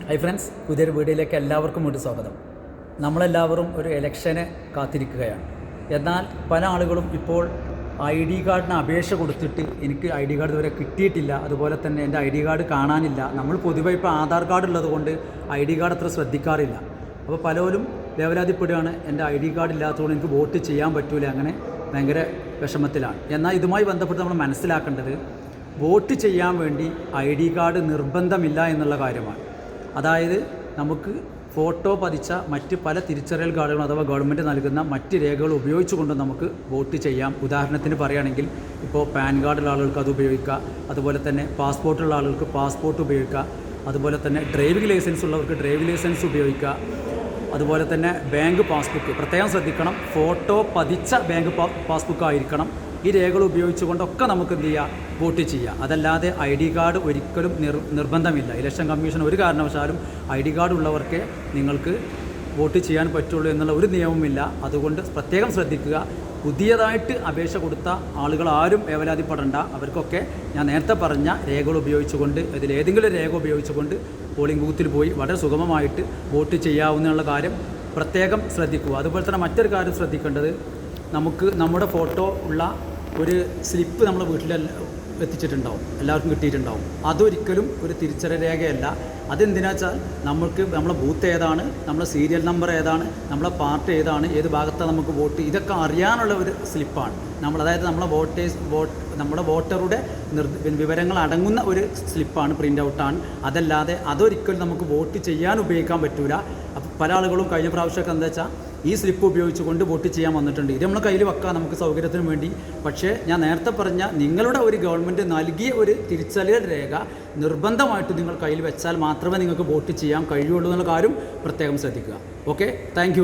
Hi friends, പുതിയൊരു വീഡിയോയിലേക്ക് എല്ലാവർക്കും വേണ്ടി സ്വാഗതം. നമ്മളെല്ലാവരും ഒരു ഇലക്ഷന് കാത്തിരിക്കുകയാണ്. എന്നാൽ പല ആളുകളും ഇപ്പോൾ ID കാർഡിന് അപേക്ഷ കൊടുത്തിട്ട് എനിക്ക് ID കാർഡ് ഇതുവരെ കിട്ടിയിട്ടില്ല, അതുപോലെ തന്നെ എൻ്റെ ID കാർഡ് കാണാനില്ല. നമ്മൾ പൊതുവെ ഇപ്പോൾ ആധാർ കാർഡ് ഉള്ളത് കൊണ്ട് ID കാർഡ് അത്ര ശ്രദ്ധിക്കാറില്ല. അപ്പോൾ പലരും വേവലാതിപ്പെടുകയാണ്, എൻ്റെ ID കാർഡ് ഇല്ലാത്തതുകൊണ്ട് എനിക്ക് വോട്ട് ചെയ്യാൻ പറ്റില്ല, അങ്ങനെ ഭയങ്കര വിഷമത്തിലാണ്. എന്നാൽ ഇതുമായി ബന്ധപ്പെട്ട് നമ്മൾ മനസ്സിലാക്കേണ്ടത് വോട്ട് ചെയ്യാൻ വേണ്ടി ID കാർഡ് നിർബന്ധമില്ല എന്നുള്ള കാര്യമാണ്. അതായത് നമുക്ക് ഫോട്ടോ പതിച്ച മറ്റ് പല തിരിച്ചറിയൽ കാർഡുകളും അഥവാ ഗവൺമെൻറ് നൽകുന്ന മറ്റ് രേഖകൾ ഉപയോഗിച്ചുകൊണ്ട് നമുക്ക് വോട്ട് ചെയ്യാം. ഉദാഹരണത്തിന് പറയുകയാണെങ്കിൽ ഇപ്പോൾ പാൻ കാർഡുള്ള ആളുകൾക്ക് അത് ഉപയോഗിക്കുക, അതുപോലെ തന്നെ പാസ്പോർട്ടുള്ള ആളുകൾക്ക് പാസ്പോർട്ട് ഉപയോഗിക്കുക, അതുപോലെ തന്നെ ഡ്രൈവിംഗ് ലൈസൻസ് ഉള്ളവർക്ക് ഡ്രൈവിംഗ് ലൈസൻസ് ഉപയോഗിക്കുക, അതുപോലെ തന്നെ ബാങ്ക് പാസ്ബുക്ക് പ്രത്യേകം ശ്രദ്ധിക്കണം, ഫോട്ടോ പതിച്ച ബാങ്ക് പാസ്ബുക്ക് ആയിരിക്കണം. ഈ രേഖകൾ ഉപയോഗിച്ചുകൊണ്ടൊക്കെ നമുക്ക് എന്ത് ചെയ്യാം, വോട്ട് ചെയ്യാം. അതല്ലാതെ ID കാർഡ് ഒരിക്കലും നിർബന്ധമില്ല. ഇലക്ഷൻ കമ്മീഷൻ ഒരു കാരണവശാലും ID കാർഡ് ഉള്ളവർക്ക് നിങ്ങൾക്ക് വോട്ട് ചെയ്യാൻ പറ്റുള്ളൂ എന്നുള്ള ഒരു നിയമവുമില്ല. അതുകൊണ്ട് പ്രത്യേകം ശ്രദ്ധിക്കുക. പുതിയതായിട്ട് അപേക്ഷ കൊടുത്ത ആളുകൾ ആരും വേവലാതിപ്പെടേണ്ട. അവർക്കൊക്കെ ഞാൻ നേരത്തെ പറഞ്ഞ രേഖകൾ ഉപയോഗിച്ചുകൊണ്ട് ഇതിലേതെങ്കിലും രേഖ ഉപയോഗിച്ചുകൊണ്ട് പോളിംഗ് ബൂത്തിൽ പോയി വളരെ സുഗമമായിട്ട് വോട്ട് ചെയ്യാവുന്നുള്ള കാര്യം പ്രത്യേകം ശ്രദ്ധിക്കുക. അതുപോലെ തന്നെ മറ്റൊരു കാര്യം ശ്രദ്ധിക്കേണ്ടത്, നമുക്ക് നമ്മുടെ ഫോട്ടോ ഉള്ള ഒരു സ്ലിപ്പ് നമ്മുടെ വീട്ടിൽ എത്തിച്ചിട്ടുണ്ടാവും, എല്ലാവർക്കും കിട്ടിയിട്ടുണ്ടാവും. അതൊരിക്കലും ഒരു തിരിച്ചറിയൽ രേഖയല്ല. അതെന്തിനാ വെച്ചാൽ നമ്മൾക്ക് നമ്മളെ ബൂത്ത് ഏതാണ്, നമ്മളെ സീരിയൽ നമ്പർ ഏതാണ്, നമ്മളെ പാർട്ടി ഏതാണ്, ഏത് ഭാഗത്താണ് നമുക്ക് വോട്ട്, ഇതൊക്കെ അറിയാനുള്ള ഒരു സ്ലിപ്പാണ്. അതായത് നമ്മുടെ വോട്ടറുടെ വിവരങ്ങൾ അടങ്ങുന്ന ഒരു സ്ലിപ്പാണ്, പ്രിൻ്റ് ഔട്ടാണ്. അതല്ലാതെ അതൊരിക്കലും നമുക്ക് വോട്ട് ചെയ്യാൻ ഉപയോഗിക്കാൻ പറ്റില്ല. അപ്പോൾ പല ആളുകളും കഴിഞ്ഞ പ്രാവശ്യമൊക്കെ എന്താ വെച്ചാൽ ഈ സ്ലിപ്പ് ഉപയോഗിച്ചുകൊണ്ട് വോട്ട് ചെയ്യാൻ വന്നിട്ടുണ്ട്. ഇത് നമ്മൾ കയ്യിൽ വെക്കാം നമുക്ക് സൗകര്യത്തിന് വേണ്ടി. പക്ഷേ ഞാൻ നേരത്തെ പറഞ്ഞ നിങ്ങളുടെ ഒരു ഗവൺമെൻറ് നൽകിയ ഒരു തിരിച്ചറിയൽ രേഖ നിർബന്ധമായിട്ട് നിങ്ങൾ കയ്യിൽ വെച്ചാൽ മാത്രമേ നിങ്ങൾക്ക് വോട്ട് ചെയ്യാൻ കഴിയുള്ളൂ എന്നുള്ള കാര്യം പ്രത്യേകം ശ്രദ്ധിക്കുക. Okay, thank